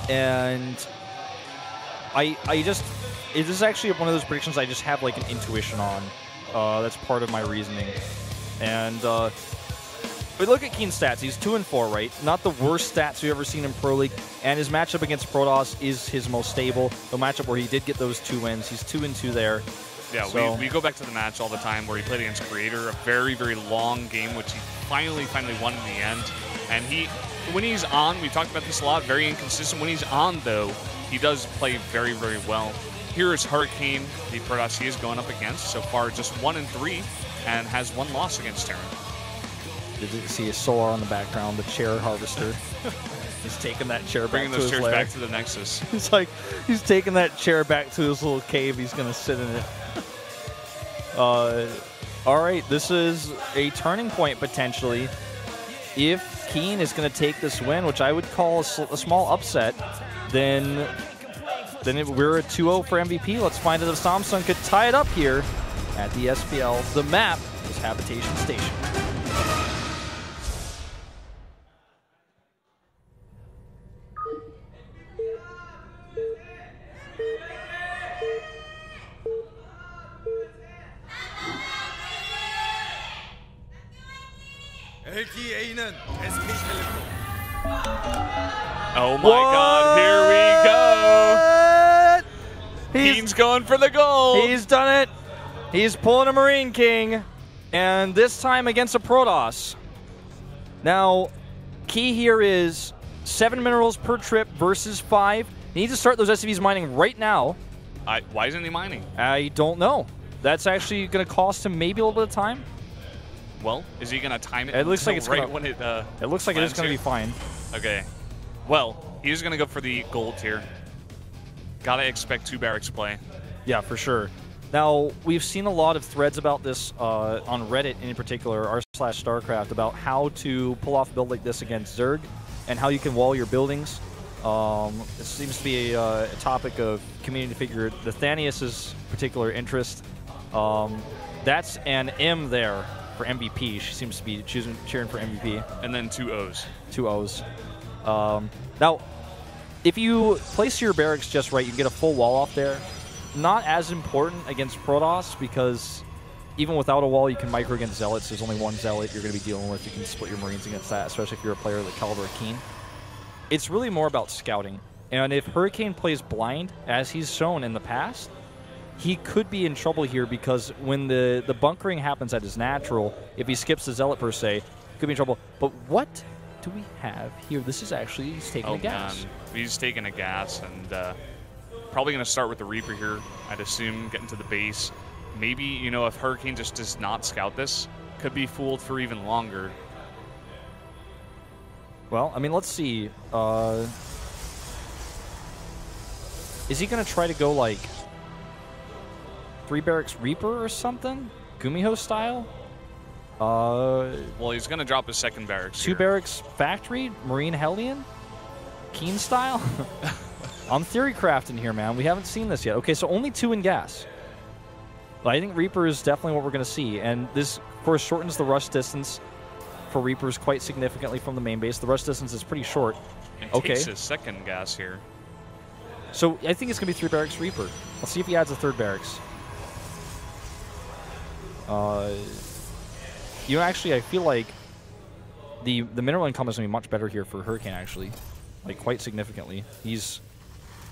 And this is actually one of those predictions I just have like an intuition on. That's part of my reasoning. And we look at KeeN's stats. He's 2-4, right? Not the worst stats we've ever seen in Pro League. And his matchup against Protoss is his most stable. The matchup where he did get those 2 wins. He's 2-2 there. Yeah, so, we go back to the match all the time where he played against Creator, a very, very long game, which he finally won in the end. And when he's on, we talked about this a lot, very inconsistent. When he's on, though, he does play very, very well. Here is Hurricane, the Protoss he is going up against. So far, just 1-3, and has 1 loss against Terran. Did you see a Solar on the background, the chair harvester? He's taking that chair back Bringing to those his chairs lair. back to the Nexus. It's like he's taking that chair back to his little cave. He's going to sit in it. All right, this is a turning point potentially. If KeeN is going to take this win, which I would call a small upset, then we're at 2-0 for MVP. Let's find out if Samsung could tie it up here at the SPL. The map is Habitation Station. Oh my God, here we go. KeeN's going for the goal. He's done it. He's pulling a Marine King, and this time against a Protoss. Now, key here is 7 minerals per trip versus 5. He needs to start those SCVs mining right now. Why isn't he mining? I don't know. That's actually going to cost him maybe a little bit of time. Well, is he going to time it? It looks like it's right gonna, when it. It looks like it is going to be fine. Okay. Well, he's going to go for the gold tier. Gotta expect 2 barracks play. Yeah, for sure. Now, we've seen a lot of threads about this on Reddit in particular, r/StarCraft, about how to pull off a build like this against Zerg and how you can wall your buildings. It seems to be a topic of community figure. The Thanius' particular interest. That's an M there for MVP. She seems to be cheering for MVP. And then 2 O's. 2 O's. Now, if you place your barracks just right, you can get a full wall off there. Not as important against Protoss because even without a wall, you can micro against Zealots. There's only 1 Zealot you're going to be dealing with. You can split your Marines against that, especially if you're a player of the caliber of KeeN. It's really more about scouting. And if Hurricane plays blind, as he's shown in the past, he could be in trouble here because when the bunkering happens at his natural, if he skips the Zealot per se, he could be in trouble. But what do we have here? This is actually, he's taking a gas. Man. He's taking a gas and probably going to start with the Reaper here, I'd assume, getting to the base. Maybe, you know, if Hurricane just does not scout this, could be fooled for even longer. Well, I mean, let's see. Is he going to try to go, like, 3 barracks Reaper or something? Gumiho style? Well, he's going to drop his 2nd barracks 2 barracks Factory? Marine Hellion? KeeN style? I'm theory crafting here, man. We haven't seen this yet. Okay, so only 2 in gas. I think Reaper is definitely what we're going to see. And this, of course, shortens the rush distance for Reapers quite significantly from the main base. The rush distance is pretty short. And takes his 2nd gas here. So I think it's going to be 3 barracks Reaper. Let's see if he adds a 3rd barracks. You know, actually, I feel like the mineral income is going to be much better here for Hurricane, actually. Like, quite significantly. He's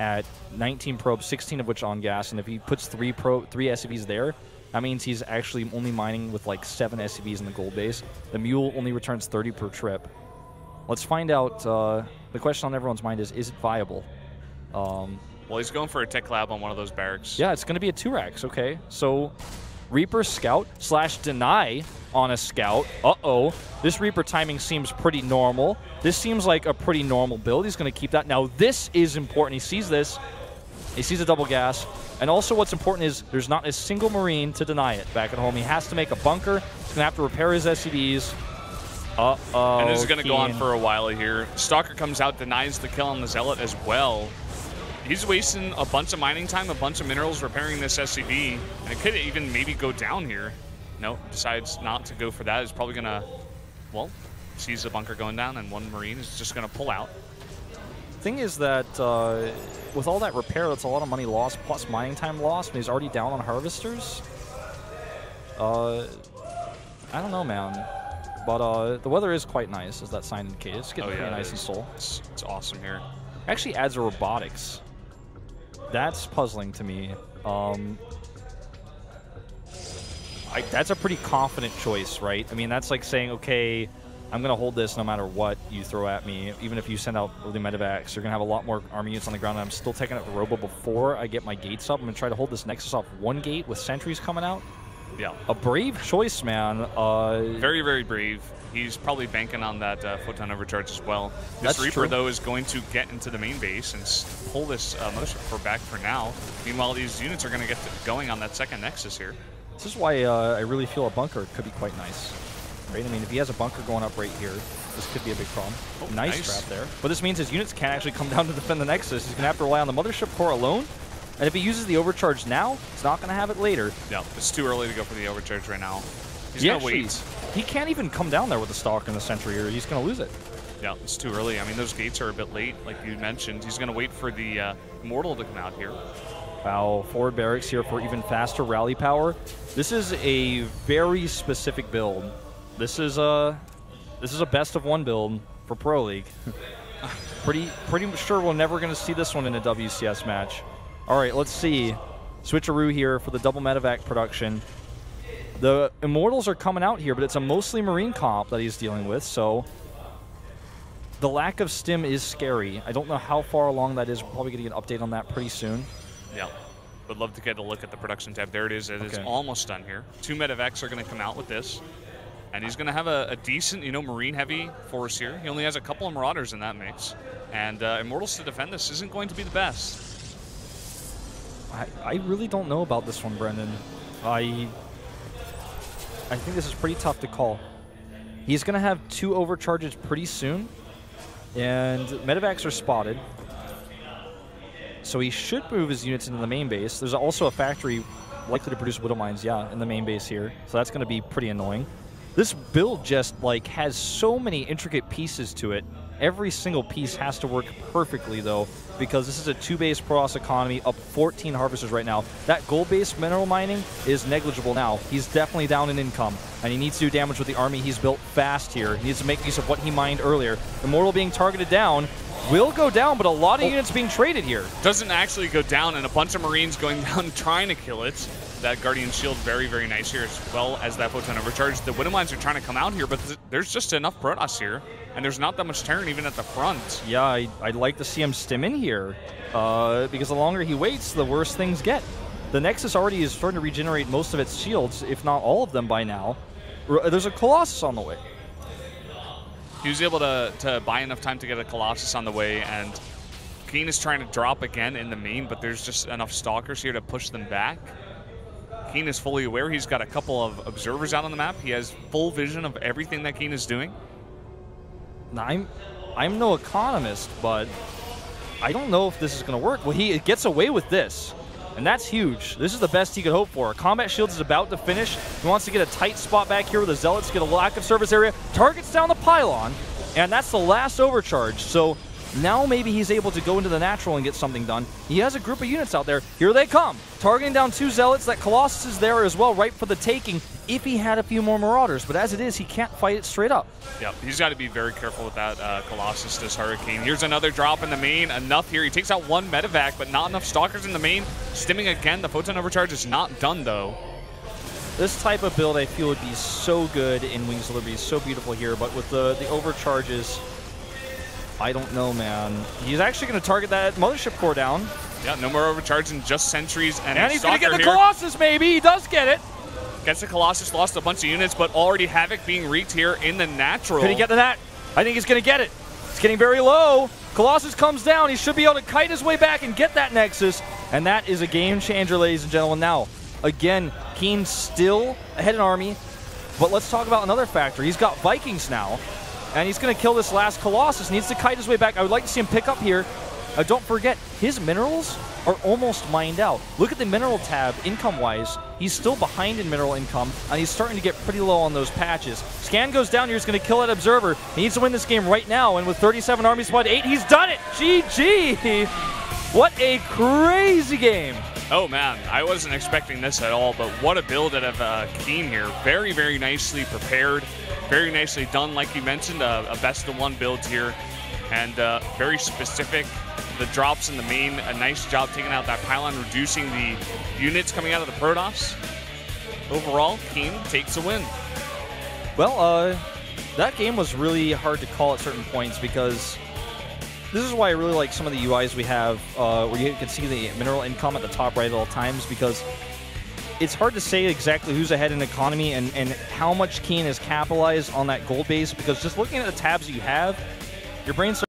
at 19 probes, 16 of which on gas, and if he puts 3 SCVs there, that means he's actually only mining with, like, 7 SCVs in the gold base. The Mule only returns 30 per trip. Let's find out, the question on everyone's mind is it viable? Well, he's going for a tech lab on one of those barracks. Yeah, it's going to be a 2 racks, okay. So, Reaper scout / deny on a scout. Uh-oh. This Reaper timing seems pretty normal. This seems like a pretty normal build. He's going to keep that. Now, this is important. He sees this. He sees a double gas. And also what's important is there's not a single Marine to deny it back at home. He has to make a bunker. He's going to have to repair his SCVs. Uh-oh. And this is going to go on KeeN. for a while here. Stalker comes out, denies the kill on the Zealot as well. He's wasting a bunch of mining time, a bunch of minerals repairing this SCV, and it could even maybe go down here. No, decides not to go for that. He's probably going to, well, sees the bunker going down, and 1 Marine is just going to pull out. thing is that with all that repair, that's a lot of money lost, plus mining time lost, and he's already down on harvesters. I don't know, man. But the weather is quite nice, as that sign indicates. It's getting pretty nice in Seoul. It's awesome here. Actually adds a robotics. That's puzzling to me. That's a pretty confident choice, right? I mean, that's like saying, okay, I'm going to hold this no matter what you throw at me. Even if you send out early medevacs, you're going to have a lot more army units on the ground. And I'm still taking out the robo before I get my gates up. I'm going to try to hold this Nexus off one gate with sentries coming out. Yeah. A brave choice, man. Very, very brave. He's probably banking on that photon overcharge as well. This That's Reaper, true. though, is going to get into the main base and pull this Mothership Core back for now. Meanwhile, these units are going to get going on that second Nexus here. This is why I really feel a bunker could be quite nice. Right? I mean, if he has a bunker going up right here, this could be a big problem. Oh, nice trap there. But this means his units can't actually come down to defend the Nexus. He's going to have to rely on the Mothership Core alone. And if he uses the overcharge now, he's not going to have it later. Yeah, it's too early to go for the overcharge right now. He's going to wait. He can't even come down there with the Stalker and the Sentry, or he's going to lose it. Yeah, it's too early. I mean, those gates are a bit late, like you mentioned. He's going to wait for the Immortal to come out here. Wow, forward barracks here for even faster rally power. This is a very specific build. This is a best of one build for Pro League. pretty sure we're never going to see this one in a WCS match. All right, let's see. Switcheroo here for the double medevac production. The Immortals are coming out here, but it's a mostly Marine comp that he's dealing with, so the lack of stim is scary. I don't know how far along that is. We're probably going to get an update on that pretty soon. Yeah. Would love to get a look at the production tab. There it is. It is almost done here. 2 medevacs are going to come out with this. And he's going to have a decent, Marine-heavy force here. He only has a couple of Marauders in that mix. And Immortals to defend this isn't going to be the best. I really don't know about this one, Brendan. I think this is pretty tough to call. He's going to have 2 overcharges pretty soon. And medevacs are spotted. So he should move his units into the main base. There's also a factory likely to produce Widow Mines, in the main base here. So that's going to be pretty annoying. This build just has so many intricate pieces to it. Every single piece has to work perfectly, though, because this is a 2-base Protoss economy, up 14 harvesters right now. That gold-based mineral mining is negligible now. He's definitely down in income, and he needs to do damage with the army he's built fast here. He needs to make use of what he mined earlier. Immortal being targeted down will go down, but a lot of units being traded here. Doesn't actually go down, and a bunch of Marines going down trying to kill it. That Guardian Shield very, very nice here, as well as that Photon Overcharge. The Widow Mines are trying to come out here, but there's just enough Protoss here, and there's not that much Terran even at the front. Yeah, I'd like to see him stim in here, because the longer he waits, the worse things get. The Nexus already is starting to regenerate most of its shields, if not all of them by now. There's a Colossus on the way. He was able to buy enough time to get a Colossus on the way, and KeeN is trying to drop again in the main, but there's just enough Stalkers here to push them back. KeeN is fully aware. He's got a couple of observers out on the map. He has full vision of everything that KeeN is doing. Now, I'm no economist, but I don't know if this is going to work. Well, he gets away with this, and that's huge. This is the best he could hope for. Combat Shields is about to finish. He wants to get a tight spot back here where the Zealots get a lack of service area. Targets down the pylon, and that's the last overcharge. So now maybe he's able to go into the natural and get something done. He has a group of units out there. Here they come. Targeting down 2 Zealots. That Colossus is there as well, ripe for the taking if he had a few more Marauders. But as it is, he can't fight it straight up. Yep, he's got to be very careful with that Colossus, this Hurricane. Here's another drop in the main. Enough here. He takes out 1 medevac, but not enough Stalkers in the main. Stimming again. The Photon Overcharge is not done, though. This type of build, I feel, would be so good in Wings of Liberty. So beautiful here. But with the overcharges, I don't know, man. He's actually going to target that Mothership Core down. Yeah, no more overcharging, just sentries and he's going to get the Colossus, maybe. He does get it. Gets the Colossus, lost a bunch of units, but already Havoc being wreaked here in the natural. Could he get the Nat? I think he's going to get it. It's getting very low. Colossus comes down. He should be able to kite his way back and get that Nexus. And that is a game changer, ladies and gentlemen. Now, again, KeeN still ahead in army. But let's talk about another factor. He's got Vikings now. And he's going to kill this last Colossus. Needs to kite his way back. I would like to see him pick up here. Don't forget, his minerals are almost mined out. Look at the mineral tab income-wise. He's still behind in mineral income, and he's starting to get pretty low on those patches. Scan goes down here. He's going to kill that Observer. He needs to win this game right now, and with 37 Army Squad 8, he's done it! GG! What a crazy game! Oh man, I wasn't expecting this at all, but what a build out of KeeN here. Very, very nicely prepared, very nicely done, like you mentioned, a best-of-1 build here, and very specific. The drops in the main, a nice job taking out that pylon, reducing the units coming out of the Protoss. Overall, KeeN takes a win. Well, that game was really hard to call at certain points because this is why I really like some of the UIs we have where you can see the mineral income at the top right at all times, because it's hard to say exactly who's ahead in economy and how much KeeN has capitalized on that gold base, because just looking at the tabs you have, your brain starts